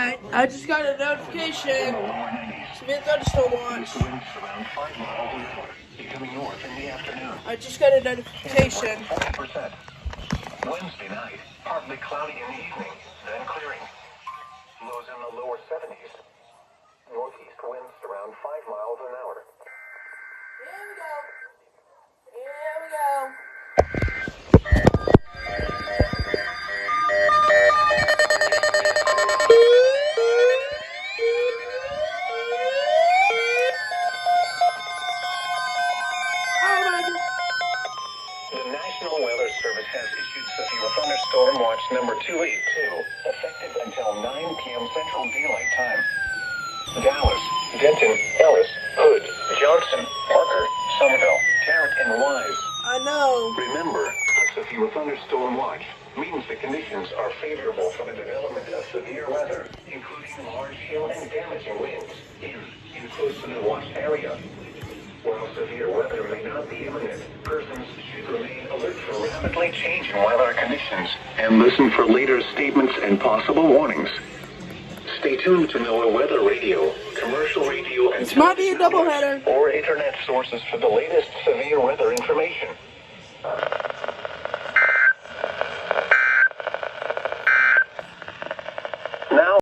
Alright, I just got a notification. Severe thunderstorm watch. Winds around 5 miles an hour, becoming north in the afternoon. I just got a notification. 40%. Wednesday night, partly cloudy in the evening, then clearing. Lows in the lower 70s. Northeast winds around 5 miles an hour. Here we go. Here we go. The National Weather Service has issued severe thunderstorm watch number 282, effective until 9 p.m. Central Daylight Time. Dallas, Denton, Ellis, Hood, Johnson, Parker, Somerville, Tarrant, and Wise. I know. Remember, a severe thunderstorm watch means the conditions are favorable for the development of severe weather, including large hail and damaging winds in close to the watched area. While severe weather may not be imminent, persons should remain alert for rapidly changing weather conditions and listen for later statements and possible warnings. Stay tuned to NOAA Weather Radio, commercial radio, and This might be a doubleheader. or internet sources for the latest severe